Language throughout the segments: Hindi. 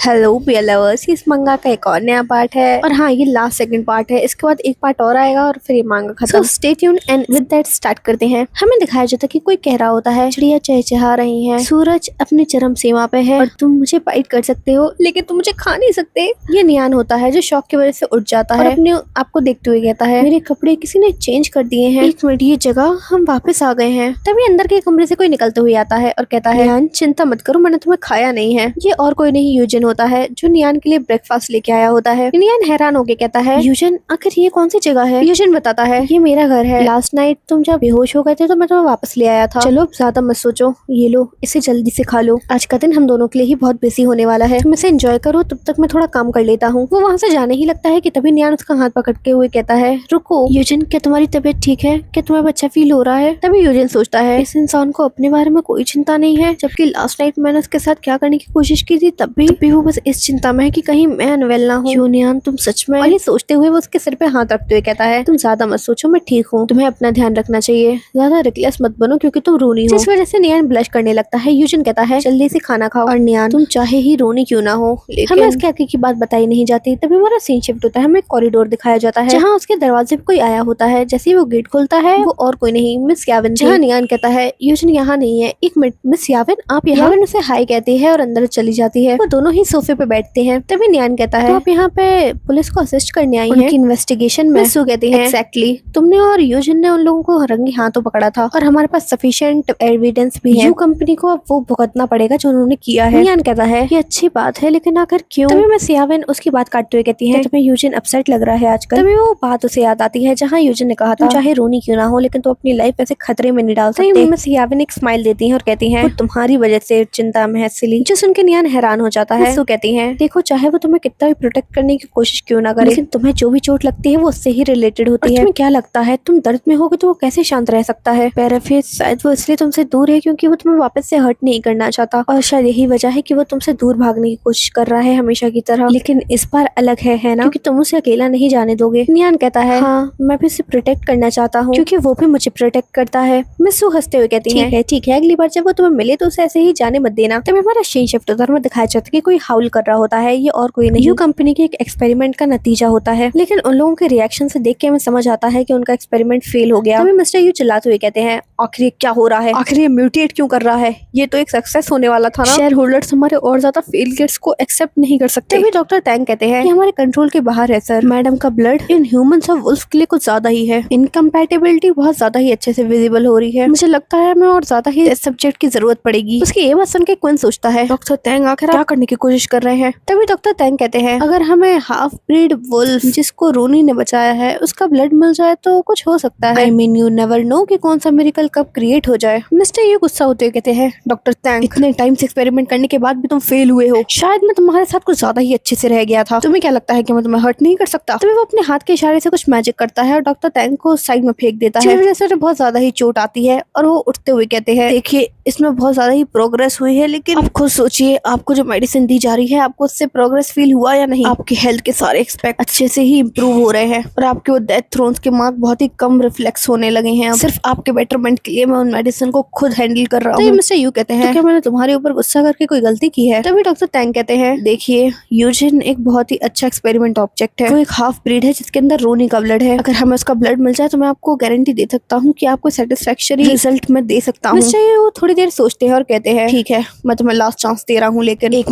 हेलो बियर लवर्स, इस मंगा का एक और नया पार्ट है और हाँ ये लास्ट सेकंड पार्ट है। इसके बाद एक पार्ट और आएगा और फिर ये मंगा खत्म। So stay tuned and with that start करते हैं। हमें दिखाया जाता है कि कोई कह रहा होता है चिड़िया चहचहा रही हैं, सूरज अपनी चरम सीमा पे है और तुम मुझे बाइट कर सकते हो लेकिन तुम मुझे खा नहीं सकते। ये नियान होता है जो शौक की वजह से उठ जाता है और अपने आपको देखते हुए कहता है मेरे कपड़े किसी ने चेंज कर दिए हैं, एक मिनट ये जगह हम वापस आ गए हैं। तभी अंदर के कमरे से कोई निकलते हुए आता है और कहता है नियान चिंता मत करो, मैंने तुम्हें खाया नहीं है। ये और कोई नहीं यूजन होता है जो नियान के लिए ब्रेकफास्ट लेके आया होता है। नियान हैरान होके कहता है यूजन आखिर ये कौन सी जगह है। यूजन बताता है ये मेरा घर है, लास्ट नाइट तुम जब बेहोश हो गए थे तो मैं तुम्हें वापस ले आया था। चलो ज्यादा मत सोचो, ये लो इसे जल्दी से खा लो, आज का दिन हम दोनों के लिए ही बहुत बिजी होने वाला है, तुम इसे एंजॉय करो, तब तक मैं थोड़ा काम कर लेता हूँ। वो वहाँ से जाने ही लगता है कि तभी नियान उसका हाथ पकड़ते हुए कहता है रुको यूजन, क्या तुम्हारी तबीयत ठीक है, क्या तुम्हें अच्छा फील हो रहा है। तभी यूजन सोचता है इस इंसान को अपने बारे में कोई चिंता नहीं है, जबकि लास्ट नाइट मैंने उसके साथ क्या करने की कोशिश की थी तब भी वो बस इस चिंता में है कि कहीं मैं अनवेल ना हूँ। यूनियन तुम सच में। और ये सोचते हुए वो उसके सिर पे हाथ रखते हुए कहता है तुम ज्यादा मत सोचो, मैं ठीक हूँ, तुम्हें अपना ध्यान रखना चाहिए, ज्यादा रिकलेस मत बनो क्योंकि तुम रोनी हो। इस वजह से नियान ब्लश करने लगता है। यूजन कहता है जल्दी से खाना खाओ। और नियान तुम चाहे ही रोनी क्यों ना हो लेकिन हमें उसके आगे की बात बताई नहीं जाती। तभी हमारा सीन शिफ्ट होता है, हमें कॉरिडोर दिखाया जाता है जहाँ उसके दरवाजे पे कोई आया होता है। जैसे ही वो गेट खुलता है वो और कोई नहीं मिस याविन। जहाँ नियान कहता है यूजन यहाँ नहीं है, एक मिनट मिस याविन आप यहाँ। याविन उसे हाई कहती है और अंदर चली जाती है। वो दोनों ही सोफे पे बैठते हैं। तभी नियान कहता है तो आप यहाँ पे पुलिस को असिस्ट करने आई हैं इन्वेस्टिगेशन में। सो कहती है एग्जैक्टली, तुमने और यूजन ने उन लोगों को रंगे हाथों पकड़ा था और हमारे पास सफिशिएंट एविडेंस भी है। यू कंपनी को अब वो भुगतना पड़ेगा जो उन्होंने किया है। नियान कहता है ये अच्छी बात है लेकिन आखिर क्यों। तभी मैं सियाविन उसकी बात काटते हुए कहती है तुम्हें यूजन अपसेट लग रहा है आजकल। तभी वो बात उसे याद आती है जहाँ यूजन ने कहा था चाहे रोनी क्यों ना हो लेकिन तो अपनी लाइफ ऐसे खतरे में नहीं डाल सकते। मैं सियाविन एक स्माइल देती है और कहती है तुम्हारी वजह से चिंता में है सिली। जो सुन के नियान हैरान हो जाता है। सो कहती है देखो चाहे वो तुम्हें कितना भी प्रोटेक्ट करने की कोशिश क्यों ना करे लेकिन तुम्हें जो भी चोट लगती है वो उससे ही रिलेटेड होती है। तुम्हें क्या लगता है तुम दर्द में होगे तो वो कैसे शांत रह सकता है। पैराफेज शायद वो इसलिए तुमसे दूर है क्योंकि वो तुम्हें वापस से हर्ट नहीं करना चाहता और शायद यही वजह है कि वो तुमसे दूर भागने की कोशिश कर रहा है हमेशा की तरह। लेकिन इस बार अलग है ना, क्योंकि तुम उसे अकेला नहीं जाने दोगे। नियान कहता है हाँ मैं भी उसे प्रोटेक्ट करना चाहता हूँ क्योंकि वो भी मुझे प्रोटेक्ट करता है। मिसू हंसते हुए कहती है ठीक है अगली बार जब वो तुम्हें मिले तो उसे ऐसे ही जाने मत देना। तब हमारा सीन शिफ्ट होता है, हमें दिखाया जाता है कि कोई हाउल कर रहा होता है। ये और कोई नहीं यू कंपनी के एक एक्सपेरिमेंट का नतीजा होता है। लेकिन उन लोगों के रिएक्शन से देख के हमें समझ आता है कि उनका एक्सपेरिमेंट फेल हो गया। तभी मिस्टर यू चिल्लाते हुए कहते हैं आखिर क्या हो रहा है, आखिर ये म्यूटेट क्यों कर रहा है, ये तो एक सक्सेस होने वाला था ना। शेयर होल्डर्स हमारे और ज्यादा फेलियर्स को एक्सेप्ट नहीं कर सकते। तभी डॉक्टर टैंग कहते हैं कि हमारे कंट्रोल के बाहर है सर, मैडम का ब्लड इन ह्यूमंस और वुल्फ के लिए कुछ ज्यादा ही है, इनकम्पैटिबिलिटी बहुत ज्यादा ही अच्छे से विजिबल हो रही है। मुझे लगता है हमें और ज्यादा ही इस सब्जेक्ट की जरूरत पड़ेगी। उसकी ये बात सुन के क्विन सोचता है डॉक्टर टैंग आखिर क्या करने की कोशिश कर रहे हैं। तभी डॉक्टर टैंग कहते हैं अगर हमें हाफ ब्रीड वुल्फ जिसको रोनी ने बचाया है उसका ब्लड मिल जाए तो कुछ हो सकता है। I mean you never know कि कौन सा मिरेकल कब क्रिएट हो जाए। मिस्टर यू गुस्सा होते हुए कहते हैं डॉक्टर टैंग इतने टाइम से एक्सपेरिमेंट करने के बाद भी तुम फेल हुए हो, शायद मैं तुम्हारे साथ कुछ ज्यादा ही अच्छे से रह गया था, तुम्हें क्या लगता है कि मैं तुम्हें हर्ट नहीं कर सकता। तभी वो अपने हाथ के इशारे से कुछ मैजिक करता है और डॉक्टर टैंग को साइड में फेंक देता है, वजह से बहुत ज्यादा ही चोट आती है और वो उठते हुए कहते हैं देखिए इसमें बहुत ज्यादा ही प्रोग्रेस हुई है लेकिन आप खुद सोचिए आपको जो मेडिसिन दी जा रही है आपको उससे प्रोग्रेस फील हुआ या नहीं। आपकी हेल्थ के सारे एक्सपेक्ट अच्छे से ही इम्प्रूव हो रहे हैं और आपके वो डेथ थ्रोन्स के मार्क बहुत ही कम रिफ्लेक्स होने लगे हैं। अब सिर्फ आपके बेटरमेंट के लिए मैं उन मेडिसिन को खुद हैंडल कर रहा हूँ। मिस्टर यू कहते हैं तो क्या मैंने तुम्हारे ऊपर गुस्सा करके कोई गलती की है। तभी डॉक्टर टैंग कहते हैं देखिए यूजिन एक बहुत ही अच्छा एक्सपेरिमेंट ऑब्जेक्ट है, वो एक हाफ ब्रीड है जिसके अंदर रोनी का ब्लड है। अगर हमें उसका ब्लड मिल जाए तो मैं आपको गारंटी दे सकता हूँ कि आपको सेटिस्फैक्टरी रिजल्ट में दे सकता हूँ। मिस्टर यू थोड़ी देर सोचते हैं और कहते हैं ठीक है मैं तुम्हें लास्ट चांस दे रहा हूँ लेकिन एक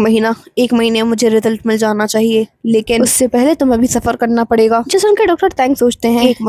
महीने मुझे रिजल्ट मिल जाना चाहिए, लेकिन उससे पहले तुम्हें भी सफर करना पड़ेगा। जिस उनके डॉक्टर टैंग सोचते हैं एक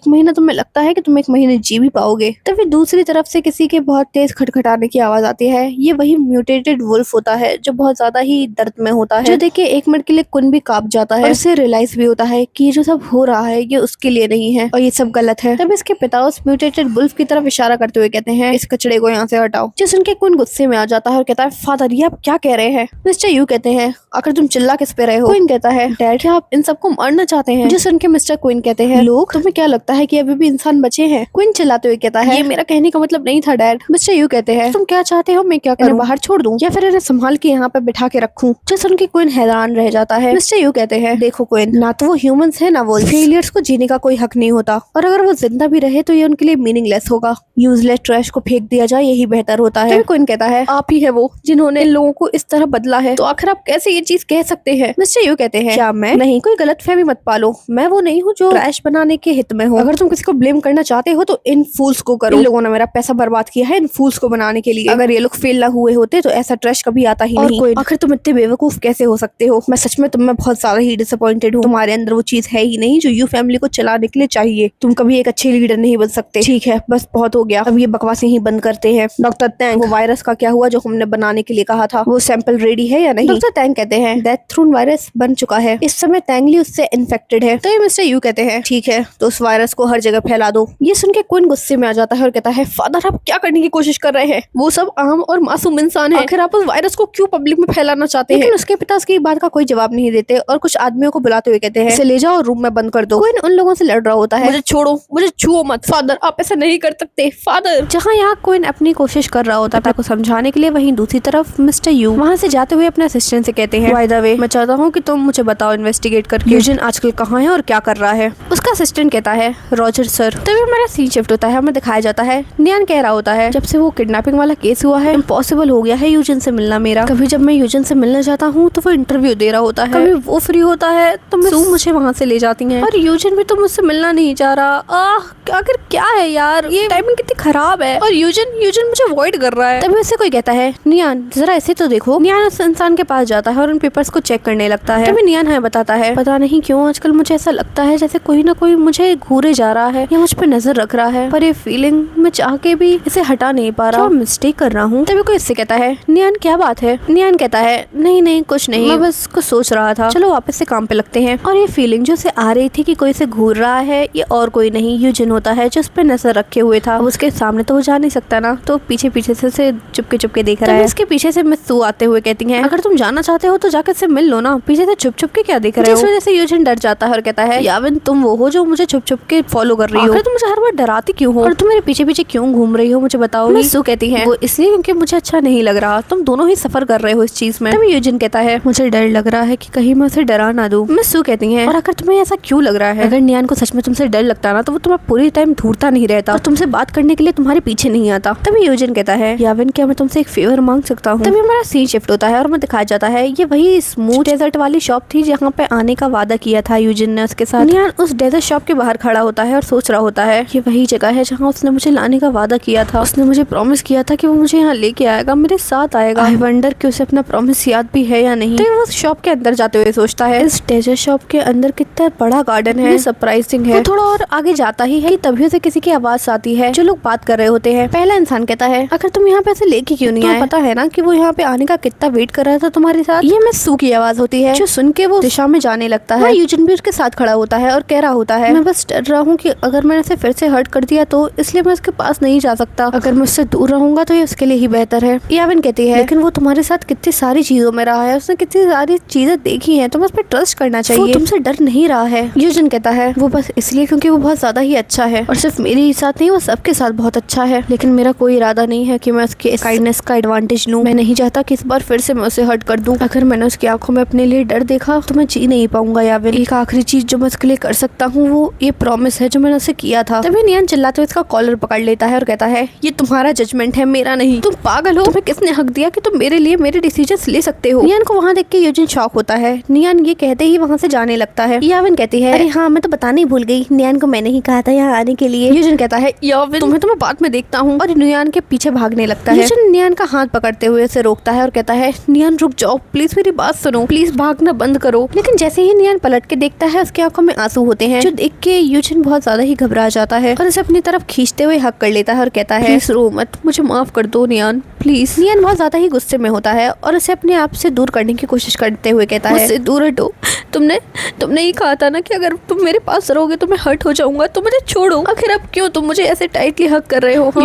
महीना तुम्हें लगता है कि तुम एक महीने जी भी पाओगे। तभी दूसरी तरफ से किसी के बहुत तेज खटखटाने की आवाज आती है। ये वही म्यूटेटेड वुल्फ होता है जो बहुत ज्यादा ही दर्द में होता है, जो देख के एक मिनट के लिए कुन भी कांप जाता है और उसे रियलाइज भी होता है कि ये जो सब हो रहा है ये उसके लिए नहीं है और ये सब गलत है। तब इसके पिता उस म्यूटेटेड वुल्फ की तरफ इशारा करते हुए कहते हैं इस कचड़े को यहाँ से हटाओ। जिस उनके कुन गुस्से में आ जाता है और कहता है फादर ये आप क्या कह रहे हैं। मिस्टर यू कहते हैं आखिर तुम चिल्ला किस पे रहे हो। क्वीन कहता है डैड क्या आप इन सबको मारना चाहते हैं। जिस उनके मिस्टर क्वीन कहते हैं लोग तुम्हें क्या लगता है कि अभी भी इंसान बचे हैं। क्वीन चिल्लाते हुए कहता है ये मेरा कहने का मतलब नहीं था डैड। मिस्टर यू कहते हैं तुम क्या चाहते हो, मैं क्या करूं, बाहर छोड़ दूं या फिर इन्हें संभाल के यहाँ पे बिठा के रखूं। जिस उनकी क्वीन हैरान रह जाता है। मिस्टर यू कहते हैं देखो क्वीन ना तो वो ह्यूमंस है ना वो फेलियर्स को जीने का कोई हक नहीं होता और अगर वो जिंदा भी रहे तो ये उनके लिए मीनिंगलेस होगा। यूजलेस ट्रैश को फेंक दिया जाए यही बेहतर होता है। क्वीन कहता है आप ही है वो जिन्होंने लोगों को इस तरह बदला है, तो आखिर आप कैसे ये चीज कह सकते हैं? मिस्टर यू कहते हैं, क्या मैं नहीं, कोई गलतफहमी मत पालो, मैं वो नहीं हूँ जो ट्रैश बनाने के हित में हूँ। अगर तुम किसी को ब्लेम करना चाहते हो तो इन फूल्स को करो। इन लोगों ने मेरा पैसा बर्बाद किया है इन फूल्स को बनाने के लिए। अगर ये लोग फेल ना हुए होते तो ऐसा ट्रैश कभी आता ही नहीं। कोई आखिर तुम इतने बेवकूफ कैसे हो सकते हो? मैं सच में तुम बहुत ज्यादा ही डिसअपॉइंटेड हूँ। तुम्हारे अंदर वो चीज है ही नहीं जो यू फैमिली को चलाने के लिए चाहिए। तुम कभी एक अच्छे लीडर नहीं बन सकते। ठीक है, बस बहुत हो गया, अब ये बकवास यहीं बंद करते हैं। डॉक्टर टैंग, वो वायरस का क्या हुआ जो हमने बनाने के लिए कहा था? वो सैंपल रेडी है या नहीं? डॉक्टर टैंग कहते हैं डेथ थ्रून वायरस बन चुका है, इस समय टैंगली उससे इन्फेक्टेड है। तो ये मिस्टर यू कहते हैं ठीक है, तो उस वायरस को हर जगह फैला दो। ये सुन के क्विन गुस्से में आ जाता है और कहता है फादर आप क्या करने की कोशिश कर रहे हैं? वो सब आम और मासूम इंसान है, आखिर आप उस वायरस को क्यों पब्लिक में फैलाना चाहते हैं? लेकिन उसके पिता उसकी बात का कोई जवाब नहीं देते और कुछ आदमियों को बुलाते हुए कहते हैं इसे ले जाओ और रूम में बंद कर दो। क्विन उन लोगों से लड़ रहा होता है, मुझे छोड़ो, मुझे छुओ मत। फादर आप ऐसा नहीं कर सकते फादर। जहाँ यहाँ क्विन अपनी कोशिश कर रहा होता है को समझाने के लिए, वहीं दूसरी तरफ मिस्टर यू वहाँ से जाते हुए अपने असिस्टेंट से कहते हैं बाय द वे मैं चाहता हूँ कि तुम मुझे बताओ इन्वेस्टिगेट करके यूजिन आजकल कहाँ है और क्या कर रहा है। उसका असिस्टेंट कहता है रॉजर सर। तभी हमारा सीन शिफ्ट होता है, हमें दिखाया जाता है नियान कह रहा होता है जब से वो किडनैपिंग वाला केस हुआ है इम्पॉसिबल हो गया है यूजिन से मिलना मेरा। कभी जब मैं यूजिन से मिलने जाता हूँ तो वो इंटरव्यू दे रहा होता है, कभी वो फ्री होता है तो मुझे वहाँ से ले जाती है, और यूजिन भी तो मुझसे मिलना नहीं चाह रहा। आखिर क्या है यार, ये टाइमिंग कितनी खराब है। और यूजिन मुझे अवॉइड कर रहा है। तभी उससे कोई कहता है नियान जरा ऐसे तो देखो। नियान उस इंसान के पास जाता है और उन पेपर्स को चेक करने लगता है। तभी नियान है बताता है पता नहीं क्यों आजकल मुझे ऐसा लगता है जैसे कोई ना कोई मुझे घूरे जा रहा है या मुझ पे नजर रख रहा है, पर ये फीलिंग मैं चाह के भी इसे हटा नहीं पा रहा, मिस्टेक कर रहा हूँ। तभी कोई इससे कहता है नियान क्या बात है? नियान कहता है नहीं कुछ नहीं, मैं बस कुछ सोच रहा था, चलो वापस से काम पे लगते हैं। और ये फीलिंग जो उसे आ रही थी कि कोई इसे घूर रहा है, ये और कोई नहीं यूजिन होता है जो उस पे नजर रखे हुए था। उसके सामने तो वो जा नहीं सकता ना, तो पीछे से उसे चुपके देख रहा है। इसके पीछे से मित्सू आते हुए कहती है अगर तुम जाना चाहते हो तो जाकर से मिल लो ना, पीछे से छुप के क्या देख रहे हो? इस वजह से यूजिन डर जाता है और कहता है याविन तुम वो हो जो मुझे छुप के फॉलो कर रही हो, तुम मुझे हर बार डराती क्यों हो और तुम मेरे पीछे क्यों घूम रही हो मुझे बताओ। मित्सू कहती है वो इसलिए क्योंकि मुझे अच्छा नहीं लग रहा, तुम दोनों ही सफर कर रहे हो इस चीज में। तभी यूजिन कहता है मुझे डर लग रहा है कि कहीं मैं उसे डरा ना दूं। मित्सू कहती है और अगर तुम्हें ऐसा क्यों लग रहा है? अगर नियान को सच में तुमसे डर लगता ना तो वो तुम्हें पूरी टाइम ढूंढता नहीं रहता और तुमसे बात करने के लिए तुम्हारे पीछे नहीं आता। तभी यूजिन कहता है याविन क्या मैं तुमसे एक फेवर मांग सकता हूँ? तभी हमारा सीन शिफ्ट होता है और मैं दिखाया जाता है ये वही स्मूथ डेजर्ट वाली शॉप थी जहाँ पे आने का वादा किया था यूजिन ने उसके साथ। नियान उस डेजर्ट शॉप के बाहर खड़ा होता है और सोच रहा होता है ये वही जगह है जहाँ उसने मुझे लाने का वादा किया था। उसने मुझे प्रॉमिस किया था कि वो मुझे यहाँ लेके आएगा, मेरे साथ आएगा। आई वंडर कि उसे अपना प्रॉमिस याद भी है या नहीं। तो वो शॉप के अंदर जाते हुए सोचता है इस डेजर्ट शॉप के अंदर कितना बड़ा गार्डन है, सरप्राइजिंग है। थोड़ा और आगे जाता ही है कि तभी उसे किसी की आवाज आती है जो लोग बात कर रहे होते हैं। पहला इंसान कहता है अगर तुम यहाँ पे ऐसे लेके क्यों नहीं आए? पता है ना कि वो यहाँ पे आने का कितना वेट कर रहा था तुम्हारे साथ। ये मित्सू की आवाज होती है जो सुन के वो दिशा में जाने लगता है। यूजिन भी उसके साथ खड़ा होता है और कह रहा होता है मैं बस डर रहा हूँ कि अगर मैंने इसे फिर से हर्ट कर दिया तो इसलिए मैं उसके पास नहीं जा सकता। अगर मैं उससे दूर रहूंगा तो ये उसके लिए ही बेहतर है। याविन कहती है लेकिन वो तुम्हारे साथ कितनी सारी चीजों में रहा है, उसने कितनी सारी चीजें देखी है, तुम्हें उस पर ट्रस्ट करना चाहिए। वो तुमसे डर नहीं रहा है। यूजिन कहता है वो बस इसलिए क्योंकि वो बहुत ज्यादा ही अच्छा है और सिर्फ मेरे ही साथ नहीं वो सबके साथ बहुत अच्छा है। लेकिन मेरा कोई इरादा नहीं है कि मैं उसके काइंडनेस का एडवांटेज लूं। मैं नहीं चाहता कि इस बार फिर से मैं उसे हर्ट कर दूं। अगर मैंने उसकी आंखों में अपने लिए डर देखा तो मैं जी नहीं पाऊंगा। याविन एक आखिरी चीज जो मैं उसके लिए कर सकता हूँ वो ये प्रॉमिस है जो मैंने उसे किया था। तभी नियान चिल्लाते हुए इसका कॉलर पकड़ लेता है और कहता है ये तुम्हारा जजमेंट है, मेरा नहीं। तुम पागल हो, तुम्हें किसने हक दिया कि तुम मेरे लिए मेरे डिसीजंस ले सकते हो? नियान को वहाँ देख के यूजिन शॉक होता है। नियान ये कहते ही वहाँ से जाने लगता है। याविन कहती है अरे हाँ मैं तो बताने ही भूल गई, नियान को मैंने ही कहा था यहाँ आने के लिए। यूजिन कहता है याविन तुम्हें तो मैं बाद में देखता हूँ, और नियान के पीछे भागने लगता है। यूजिन नियान का हाथ पकड़ते हुए उसे रोकता है और कहता है नियान रुक जाओ प्लीज, मेरी बात सुनो, प्लीज भागना बंद करो। लेकिन जैसे ही नियान पलट के देखता है उसकी आंखों में आंसू होते हैं जो देख के यूजिन बहुत ज्यादा ही घबरा जाता है और उसे अपनी तरफ खींचते हुए हक कर लेता है और कहता है प्लीज रो मत, मुझे माफ कर दो नियान प्लीज। नियान बहुत ज्यादा ही गुस्से में होता है और उसे अपने आप से दूर करने की कोशिश करते हुए कहता है मुझसे दूर हटो, तुमने ही कहा था ना कि अगर तुम मेरे पास रहोगे तो मैं हर्ट हो जाऊंगा, तो मुझे छोड़ो। आखिर अब क्यों तुम मुझे ऐसे टाइटली हक कर रहे हो? हाँ?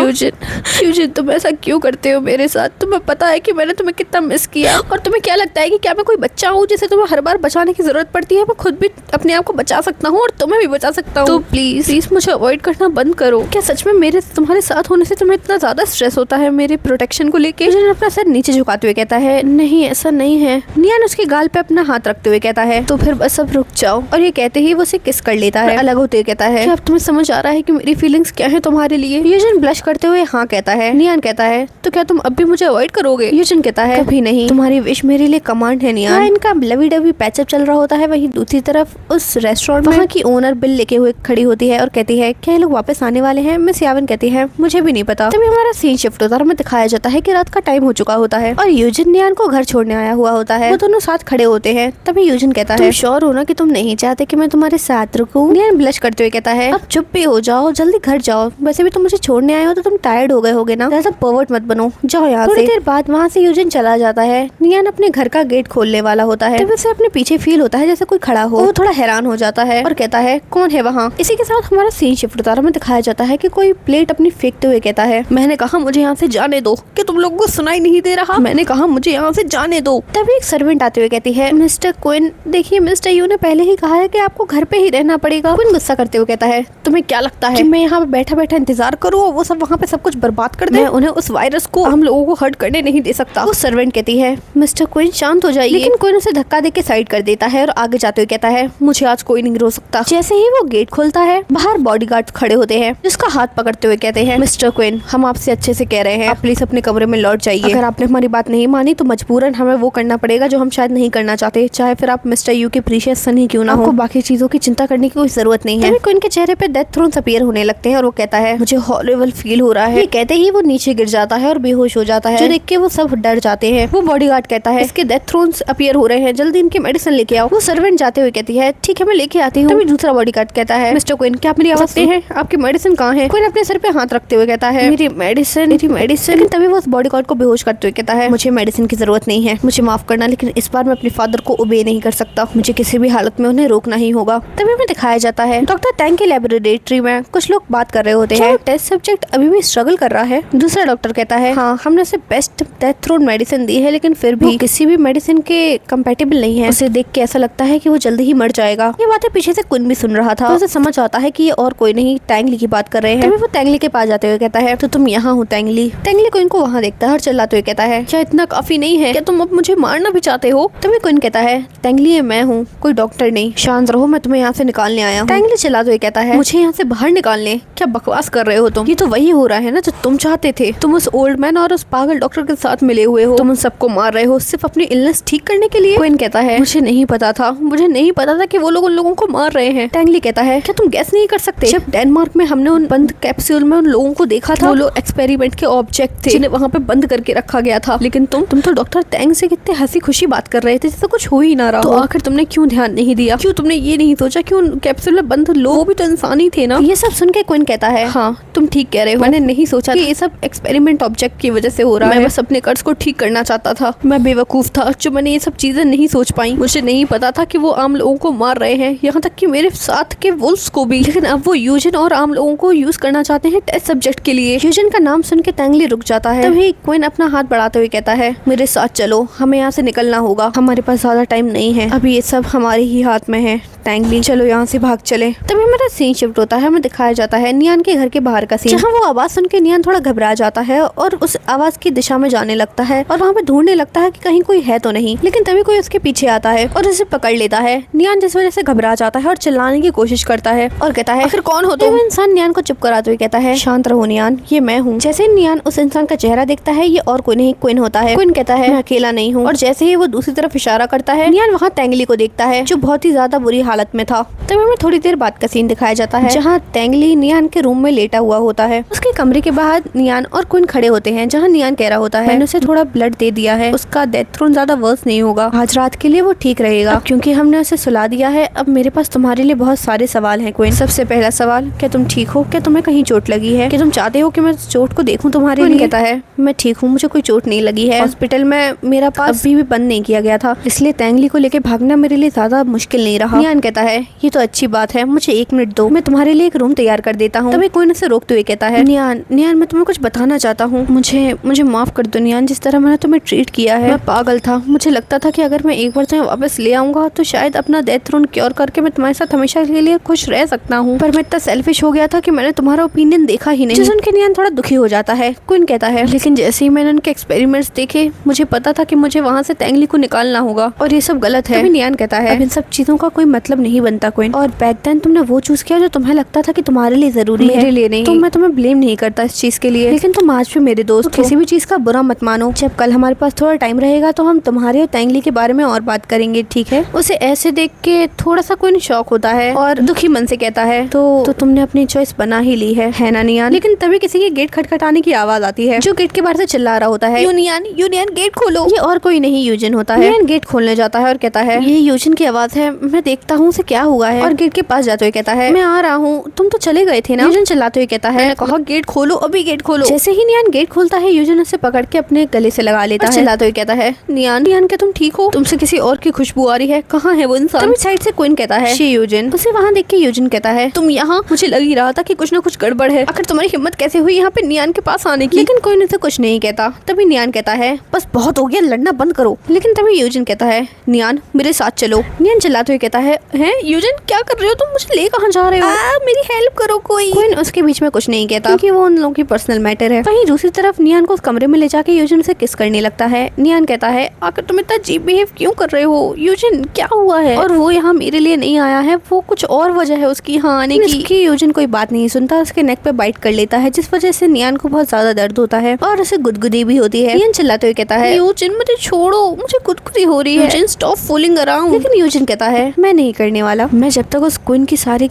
यूजिन तुम ऐसा क्यों करते हो मेरे साथ? तुम्हें पता है कि मैंने तुम्हें कितना मिस किया, और तुम्हें क्या लगता है कि क्या मैं कोई बच्चा हूँ जिसे तुम्हें हर बार बचाने की जरूरत पड़ती है? मैं खुद भी अपने आप को बचा सकता हूँ और तुम्हें भी बचा सकता हूँ। तो प्लीज मुझे अवॉइड करना बंद करो। क्या सच में मेरे तुम्हारे साथ होने से तुम्हें इतना ज्यादा स्ट्रेस होता है मेरे प्रोटेक्शन को लेके। यूजिन अपना सर नीचे झुकाते हुए कहता है नहीं ऐसा नहीं है। नियान उसके गाल पे अपना हाथ रखते हुए कहता है तो फिर बस अब रुक जाओ, और ये कहते ही वो उसे किस कर लेता है। अलग होते हुए कहता है अब तुम्हें समझ आ रहा है कि मेरी फीलिंग्स क्या है तुम्हारे लिए। यूजिन ब्लश करते हुए हाँ कहता है। नियान कहता है तो क्या तुम अब भी मुझे अवॉइड करोगे। यूजिन कहता है कभी नहीं, तुम्हारी विश मेरे लिए कमांड है नियान। इनका लवी डवी पैचअप चल रहा होता है। वहीं दूसरी तरफ उस रेस्टोरेंट में वहाँ की ओनर बिल लेके हुए खड़ी होती है और कहती है क्या ये लोग वापस आने वाले हैं। मिस यावन कहती है मुझे भी नहीं पता। तभी हमारा सीन शिफ्ट होता है और हमें दिखाया जाता है कि रात का टाइम हो चुका होता है और यूजिन नियान को घर छोड़ने आया हुआ होता है। वो दोनों साथ खड़े होते हैं। तभी यूजिन कहता है तुम श्योर हो ना कि तुम नहीं चाहते कि मैं तुम्हारे साथ रुकूं। नियान ब्लश करते हुए कहता है अब चुप भी हो जाओ, जल्दी घर जाओ। वैसे भी तुम मुझे छोड़ने आए हो तो तुम टायर्ड हो गए होगे ना, ऐसा पर्वर्ट मत बनो, जाओ यहाँ से। थोड़ी देर बाद वहाँ से यूजिन चला जाता है। नियान अपने घर का गेट खोलने वाला होता है तभी उसे अपने पीछे फील होता है जैसे कोई खड़ा हो। वो थोड़ा हैरान हो जाता है और कहता है कौन है वहाँ। इसी के साथ हमारा सीन शिफ्ट होता है। हमें दिखाया जाता है कि कोई प्लेट अपनी फेंकते हुए कहता है मैंने कहा मुझे यहाँ से जाने दो, कि तुम लोगों को सुनाई नहीं दे रहा, मैंने कहा मुझे यहाँ से जाने दो। तभी एक सर्वेंट आते हुए कहती है मिस्टर क्विन देखिए मिस्टर यू ने पहले ही कहा है कि आपको घर पे ही रहना पड़ेगा। क्विन गुस्सा करते हुए कहता है तुम्हें क्या लगता है कि मैं यहाँ पे बैठा बैठा इंतजार करूँ और वो सब वहाँ पे सब कुछ बर्बाद कर दे। उन्हें उस वायरस को हम लोगों को हर्ट करने नहीं दे सकता। वो सर्वेंट कहती है मिस्टर क्विन शांत हो जाइए, लेकिन क्विन उसे धक्का देके साइड कर देता है और आगे जाते हुए कहता है मुझे आज कोई नहीं रोक सकता। जैसे ही वो गेट खोलता है बाहर बॉडीगार्ड खड़े होते हैं जिसका हाथ पकड़ते हुए कहते हैं मिस्टर क्विन हम आपसे अच्छे से कह रहे हैं आप प्लीज अपने कमरे में लौट जाइए। अगर आपने हमारी बात नहीं मानी तो मजबूरन हमें वो करना पड़ेगा जो हम शायद नहीं करना चाहते, चाहे फिर आप मिस्टर यू के प्रीशियस सन ही क्यों ना हो। बाकी चीजों की चिंता करने की कोई जरूरत नहीं है। क्विन के चेहरे पे डेथ थ्रोन्स अपीयर होने लगते हैं और वो कहता है मुझे हॉरिबल फील हो रहा है। ये कहते ही वो नीचे गिर जाता है और बेहोश हो जाता है, जो देख के वो सब डर जाते हैं। वो बॉडीगार्ड कहता है इसके डेथ थ्रोन्स अपीयर हो रहे हैं, जल्दी इनके मेडिसिन लेके आओ। वो सर्वेंट जाते हुए कहती है ठीक है मैं लेके आती हूँ। तभी दूसरा बॉडीगार्ड कहता है मिस्टर क्विन क्या आप मेरी आवाज सुनते हैं, आपकी मेडिसिन कहाँ है। क्विन अपने सर पे हाथ रखते हुए कहता है मेरी मेडिसिन। लेकिन तभी वो उस बॉडीगार्ड को बेहोश करते हुए कहता है मुझे मेडिसिन की जरूरत नहीं है, मुझे माफ करना लेकिन इस बार मैं अपने फादर को ओबे नहीं कर सकता, मुझे किसी भी हालत में उन्हें रोकना ही होगा। तभी हमें दिखाया जाता है डॉक्टर टैंग की लेबोरेटरी में कुछ लोग बात कर रहे होते हैं। टेस्ट सब्जेक्ट अभी भी स्ट्रगल कर रहा है। दूसरा डॉक्टर कहता है हाँ हमने उसे बेस्ट डेथ थ्रोन मेडिसिन दी है लेकिन फिर भी किसी भी मेडिसिन के कंपेटेबल नहीं है। उसे देख के ऐसा लगता है कि वो जल्दी ही मर जाएगा। ये बातें पीछे से क्विन भी सुन रहा था तो उसे समझ आता है कि ये और कोई नहीं टैंगली की बात कर रहे हैं। तभी वो टैंगली के पास जाते हुए कहता है तो तुम यहाँ हो टैंगली। टैंगली क्विन को वहाँ देखता है और चिल्लाते हुए कहता है क्या इतना काफी नहीं है, क्या तुम अब मुझे मारना भी चाहते हो। तभी क्विन कहता है टैंगली ये मैं हूँ कोई डॉक्टर नहीं, शांत रहो मैं तुम्हें यहाँ से निकालने आया हूँ। टैंगली चिल्लाते हुए कहता है मुझे यहाँ से बाहर निकालने, क्या बकवास कर रहे हो तुम, ये तो वही हो रहा है ना जो तुम चाहते थे। तुम उस ओल्ड मैन और उस पागल डॉक्टर के साथ मिले हुए हो, तुम उन सबको मार रहे हो सिर्फ अपनी इलनेस ठीक करने के लिए। क्विन कहता है मुझे नहीं पता था, मुझे नहीं पता था कि वो लोग उन लोगों को मार रहे हैं। टैंगली कहता है क्या तुम गैस नहीं कर सकते, जब डेनमार्क में हमने उन बंद कैप्सूल में उन लोगों को देखा था, वो लोग एक्सपेरिमेंट के ऑब्जेक्ट थे जिन्हें वहाँ पे बंद करके रखा गया था, लेकिन तुम तो डॉक्टर टैंग से कितने हंसी खुशी बात कर रहे थे जैसे कुछ हो ही ना रहा। तो आखिर तुमने क्यों ध्यान नहीं दिया, क्यों तुमने ये नहीं सोचा कि उन कैप्सूल में बंद लोग भी तो इंसान ही थे ना। ये सब सुन के क्विन कहता है हाँ तुम ठीक कह रहे हो, मैंने नहीं सोचा कि ये सब एक्सपेरिमेंट ऑब्जेक्ट की वजह से हो रहा है। मैं बस अपने कर्ज को ठीक करना चाहता था, मैं बेवकूफ था जो मैंने ये सब चीजें नहीं सोच पाई। मुझे नहीं पता था कि वो आम लोगों को मार रहे हैं, यहाँ तक कि मेरे साथ के वुल्फ्स को भी। लेकिन अब वो यूजिन और आम लोगों को यूज करना चाहते हैं टेस्ट सब्जेक्ट के लिए। यूजिन का नाम सुन के टैंगली रुक जाता है। तभी क्विन अपना हाथ बढ़ाते हुए कहता है मेरे साथ चलो, हमें यहाँ से निकलना होगा, हमारे पास ज्यादा टाइम नहीं है, अभी ये सब हमारे ही हाथ में है। टैंगली चलो यहाँ से भाग चले। तभी हमारा सीन शिफ्ट होता है। हमें दिखाया जाता है नियान के घर के बाहर का सीन, जहाँ वो आवाज सुन के नियान थोड़ा घबरा जाता है और उस आवाज की दिशा में जाने लगता है और वहाँ पे ढूंढने लगता है कि कहीं कोई है तो नहीं। लेकिन तभी कोई उसके पीछे आता है और उसे पकड़ लेता है। नियान जिस वजह से घबरा जाता है और चिल्लाने की कोशिश करता है और कहता है आखिर कौन हो तुम। इंसान नियान को चुप कराते हुए कहता है शांत रहो नियान, ये मैं हूँ। जैसे नियान उस इंसान का चेहरा देखता है ये और कोई नहीं क्विन होता है। क्विन कहता है मैं अकेला नहीं हूँ, और जैसे ही वो दूसरी तरफ इशारा करता है नियान वहाँ टैंगली को देखता है जो बहुत ही ज्यादा बुरी हालत में था। तब हमें थोड़ी देर बाद का सीन दिखाया जाता है जहाँ टैंगली नियान के रूम में लेटा हुआ होता है। उसके कमरे के बाहर नियान और क्विन खड़े होते हैं जहाँ नियान कह रहा होता है मैंने उसे थोड़ा ब्लड दे दिया है, उसका डेथ थ्रोन ज्यादा वर्स नहीं होगा, आज रात के लिए वो ठीक रहेगा क्योंकि हमने उसे सुला दिया है। अब मेरे पास तुम्हारे लिए बहुत सारे सवाल हैं क्विन। सबसे पहला सवाल, क्या तुम ठीक हो, क्या तुम्हें कहीं चोट लगी है, क्या तुम चाहते हो कि मैं चोट को देखूं तुम्हारे लिए। कहता है मैं ठीक हूँ, मुझे कोई चोट नहीं लगी है, हॉस्पिटल में मेरा पास अभी भी बंद नहीं किया गया था, इसलिए टैंगली को लेके भागना मेरे लिए ज्यादा मुश्किल नहीं रहा। नियान कहता है ये तो अच्छी बात है, मुझे 1 मिनट दो, मैं तुम्हारे लिए एक रूम तैयार कर देता हूँ। तभी क्विन उसे रोकते हुए कहता है नियान मैं तुम्हें कुछ बताना चाहता हूँ, मुझे माफ कर दो नियान, जिस तरह मैंने तुम्हें ट्रीट किया है। मैं पागल था, मुझे लगता था कि अगर मैं एक बार तुम्हें वापस ले आऊंगा तो शायद अपना डेथ थ्रोन क्योर करके मैं तुम्हारे साथ हमेशा के लिए खुश रह सकता हूँ, पर मैं इतना सेल्फिश हो गया था कि मैंने तुम्हारा ओपिनियन देखा ही नहीं। जो सुन के नियान थोड़ा दुखी हो जाता है। क्विन कहता है लेकिन जैसे ही मैंने उनके एक्सपेरिमेंट्स देखे मुझे पता था कि मुझे वहाँ से तैंगली को निकालना होगा और ये सब गलत है। नियान कहता है अब इन सब चीजों का कोई मतलब नहीं बनता क्वीन, और बैक देन तुमने वो चूज किया जो तुम्हें लगता था कि तुम्हारे लिए जरूरी है, मेरे लिए नहीं। तो मैं तुम्हें ब्लेम नहीं करता इस चीज के लिए, लेकिन तुम आज भी मेरे दोस्त हो। किसी भी चीज का बुरा मत मानो। जब कल हमारे पास थोड़ा टाइम रहेगा तो हम तुम्हारे और तैंगली के बारे में और बात करेंगे, ठीक है? उसे ऐसे देख के थोड़ा सा क्वीन शॉक होता है और दुखी मन से कहता है तो तुमने अपनी चॉइस बना ही ली है ना नियान? लेकिन तभी किसी के गेट खटखटाने की आवाज आती है जो गेट के बाहर से चिल्ला रहा होता है, यूनियन गेट खोलो। ये और कोई नहीं यूजिन होता है। यूजिन गेट खोलने जाता है और कहता है ये यूजिन की आवाज है, मैं देखता हूँ उसे क्या हुआ है, और गेट के पास जाते हुए कहता है मैं आ रहा हूँ, तुम तो चले गए थे ना। यूजिन चिल्लाते हुए कहता है कहा गेट खोलो, अभी गेट खोलो। जैसे ही नियान गेट खोलता है यूजिन उसे पकड़ के अपने गले से लगा लेता है, चिल्लाते हुए कहता है नियान क्या तुम ठीक हो? तुमसे किसी और की खुशबू आ रही है, कहाँ है वो इंसान? साइड से क्वीन कहता है शी यूजिन। उसे वहाँ देख के यूजिन कहता है तुम यहाँ? मुझे लग ही रहा था कि कुछ ना कुछ गड़बड़ है, आखिर तुम्हारी हिम्मत कैसे हुई यहाँ पे नियान के पास आने की? लेकिन क्वीन उसे कुछ नहीं कहता। तभी नियान कहता है बस बहुत हो गया, लड़ना बंद करो। लेकिन तभी यूजिन कहता है नियान मेरे साथ चलो। नियान चिल्लाते हुए कहता है यूजिन क्या कर रहे हो तुम? मुझे ले कहाँ जा रहे हो? मेरी हेल्प करो कोई। क्वीन उसके बीच में कुछ नहीं कहता क्योंकि वो उन लोगों की पर्सनल मैटर है। वहीं दूसरी तरफ नियान को उस कमरे में ले जाके यूजिन से किस करने लगता है। नियान कहता है आखिर तुम इतना अजीब बिहेव क्यों कर रहे हो? यूजिन क्या हुआ है? और वो यहाँ मेरे लिए नहीं आया है, वो कुछ और वजह है उसकी यहाँ आने की। यूजिन कोई बात नहीं सुनता, उसके नेक पे बाइट कर लेता है जिस वजह से नियान को बहुत ज्यादा दर्द होता है और उसे गुदगुदी भी होती है। नियान चिल्लाते हुए कहता है यूजिन मुझे छोड़ो, मुझे गुदगुदी हो रही है। Eugene stop fooling around. लेकिन यूजिन कहता है मैं नहीं करने वाला, मैं जब तक उस क्वीन की सारी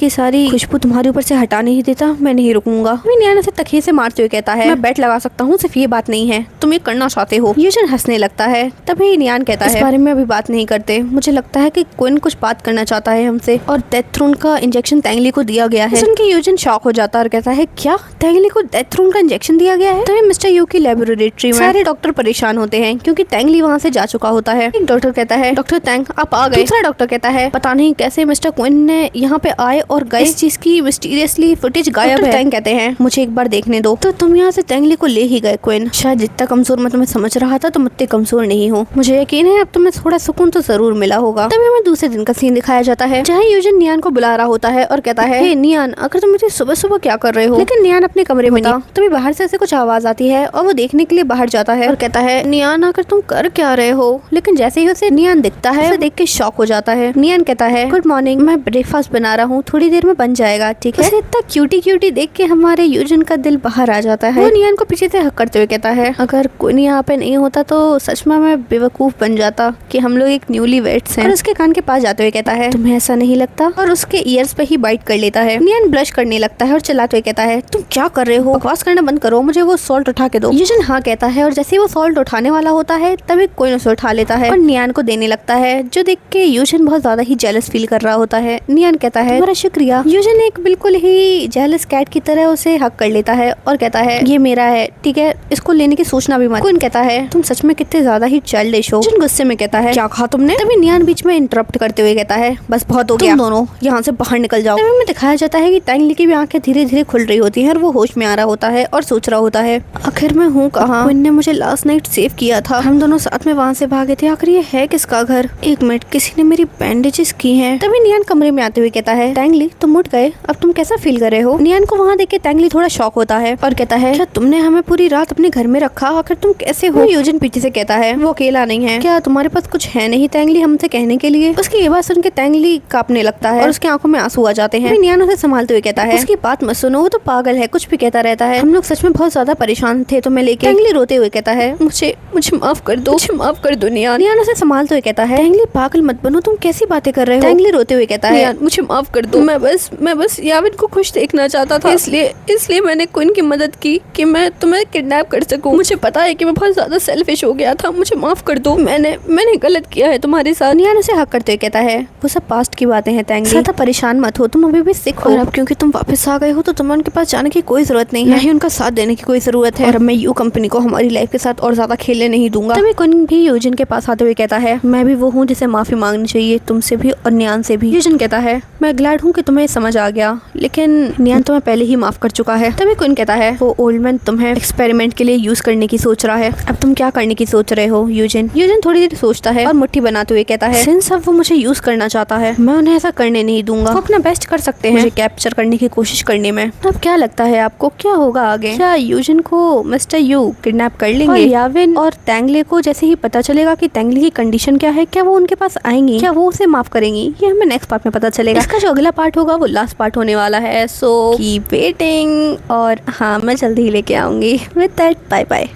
खुशबू तुम्हारे ऊपर से हटा नहीं देता मैं नहीं रुकूंगा। नियान उसे तकिए से मारते हुए कहता है मैं बेट लगा सकता हूँ, सिर्फ ये बात नहीं है तुम ये करना चाहते हो। यूजिन हंसने लगता है। तभी नियान कहता है इस बारे में अभी बात नहीं करते, मुझे लगता है कि क्वीन कुछ बात करना चाहता है हमसे और डेथ थ्रोन का इंजेक्शन तैंगली को दिया गया है। सुन के यूजिन शॉक हो जाता है और कहता है क्या तैंगली को डेथ थ्रोन का इंजेक्शन दिया गया है? तभी मिस्टर यू की लेबोरेटरी में सारे डॉक्टर परेशान होते हैं क्योंकि तैंगली वहाँ से जा चुका होता है। एक डॉक्टर कहता है डॉक्टर तैंग आप आ गए। दूसरा डॉक्टर कहता है पता नहीं कैसे मिस्टर क्वीन ने यहाँ पे आए और गए, इस चीज की मिस्टीरियसली फुटेज गायब है। तैंग कहते हैं मुझे एक बार देखने दो। तो तुम यहाँ से तैंगली को ले ही गए क्वीन, शायद जितना कमजोर मैं तुम्हें समझ रहा था तुम उतने कमजोर नहीं हो, मुझे यकीन है अब तुम्हें थोड़ा सुकून तो जरूर मिला होगा। तभी हमें दूसरे दिन का सीन दिखाया जाता है जहाँ यूजिन नियान को बुला रहा होता है और कहता है हे नियान अगर तुम मुझे सुबह सुबह क्या कर रहे हो? लेकिन नियान अपने कमरे में नहीं। तभी बाहर से ऐसे कुछ आवाज आती है और वो देखने के लिए बाहर जाता है और कहता है नियान आकर तुम कर क्या रहे हो? लेकिन जैसे ही उसे नियान दिखता है उसे देख के शॉक हो जाता है। नियान कहता है गुड मॉर्निंग, मैं ब्रेकफास्ट बना रहा हूँ, थोड़ी देर में बन जाएगा, ठीक है? उसे इतना क्यूटी देख के हमारे यूजिन का दिल बाहर आ जाता है। वो नियान को पीछे से हक करते हुए कहता है अगर कोई यहाँ पे नहीं होता तो सच में मैं बेवकूफ बन जाता कि हम लोग एक न्यूली वेट्स हैं। और उसके कान के पास जाते हुए कहता है तुम्हें ऐसा नहीं लगता? और उसके ईयर्स पे ही बाइट कर लेता है। नियान ब्लश करने लगता है और चिल्लाते हुए कहता है तुम क्या कर रहे हो? बकवास करना बंद करो, मुझे वो सॉल्ट उठा के दो। यूजिन हाँ कहता है और जैसे ही वो सॉल्ट उठाने वाला होता है तभी कोई उसे उठा लेता है और नियान को देने लगता है, जो देख के यूजिन बहुत ज्यादा ही जेलस फील कर रहा होता है। नियान कहता है तुम्हारा शुक्रिया। यूजिन एक बिल्कुल ही जेलस कैट की तरह उसे हक कर लेता है और कहता है ये मेरा है, ठीक है, इसको लेने की सोचना भी मत। क्वीन कहता है तुम सच में कितने ज्यादा ही चाइल्डिश हो। यूजिन गुस्से में कहता है क्या कहा तुमने? तभी नियान बीच में इंटरप्ट करते हुए कहता है बस बहुत हो गया, तुम दोनों यहाँ से बाहर निकल जाओ। तभी में दिखाया जाता है कि तैंगली की भी आंखें धीरे धीरे खुल रही होती हैं और वो होश में आ रहा होता है और सोच रहा होता है आखिर मैं हूँ कहाँ? क्वीन ने मुझे लास्ट नाइट सेव किया था, हम दोनों साथ में वहाँ से भागे थे, आखिर ये है किसका घर? एक मिनट, किसी ने मेरी बैंडेजेस की हैं। तभी नियान कमरे में आते हुए कहता है तैंगली तुम उठ गए, अब तुम कैसा फील कर रहे हो? नियान को वहाँ देख के तैंगली थोड़ा शॉक होता है और कहता है क्या तुमने हमें पूरी रात अपने घर में रखा? आखिर तुम कैसे हो? यूजिन पीछे से कहता है वो अकेला नहीं है, क्या तुम्हारे पास कुछ है नहीं तैंगली हमसे कहने के लिए? उसकी ये बात सुन के तैंगली कांपने लगता है और उसकी आंखों में आंसू आ जाते हैं। नियान उसे संभालते हुए कहता है उसकी बात मत सुनो, वो तो पागल है, कुछ भी कहता रहता है, हम लोग सच में बहुत ज्यादा परेशान थे तुम्हें लेके। तैंगली रोते हुए कहता है मुझे माफ कर दो, मुझे माफ कर दो नियान। नियान उसे संभालते हुए कहता है तैंगली पागल मत बनो, तुम कैसी बातें कर रहे हो? तैंगली रोते हुए कहता है मुझे माफ कर दो, मैं बस याविन को खुश देखना चाहता था, इसलिए मैंने क्वीन की मदद की कि मैं तुम्हें किडनैप कर सकूं। मुझे पता है कि मैं बहुत ज्यादा सेल्फिश हो गया था, मुझे माफ कर दो, मैंने गलत किया है तुम्हारे साथ। नियान उसे हक करते हुए कहता है वो सब पास्ट की बातें हैं तैंगली, ज्यादा परेशान मत हो, तुम अभी भी सिक हो और अब क्योंकि तुम वापस आ गए हो तो तुम्हें उनके पास जाने की कोई जरूरत नहीं है, नहीं उनका साथ देने की कोई जरूरत है और अब मैं यू कंपनी को हमारी लाइफ के साथ और ज्यादा खेलने नहीं दूंगा। तभी क्वीन भी यूजिन के पास आते हुए कहता है मैं भी वो हूँ जिसे माफी मांगनी चाहिए, तुमसे भी और नियान से भी। यूजिन कहता है मैं ग्लैड हूँ कि तुम्हें समझ आ गया, लेकिन नियान तुम्हें पहले ही माफ कर चुका है। तभी क्वीन कहता है वो ओल्ड मैन तुम्हें एक्सपेरिमेंट के लिए यूज करने की सोच रहा है, अब तुम क्या करने की सोच रहे हो? यूजिन थोड़ी देर सोचता है और मुट्ठी बनाते हुए कहता है सिंस अब वो मुझे यूज करना चाहता है मैं उन्हें ऐसा करने नहीं दूंगा, वो अपना बेस्ट कर सकते हैं मुझे कैप्चर करने की कोशिश करने में। अब क्या लगता है आपको क्या होगा आगे? क्या यूजिन को मिस्टर यू किडनैप कर लेंगे। और याविन और तैंगले को जैसे ही पता चलेगा कि तैंगले की कंडीशन क्या है, क्या वो उनके पास आएंगी, क्या वो उसे माफ करेंगी, ये हमें नेक्स्ट पार्ट में पता चलेगा। इसका जो अगला पार्ट होगा वो लास्ट पार्ट होने वाला है, सो कीप वेटिंग। और हाँ, मैं जल्दी ही लेके आऊंगी। With that bye bye.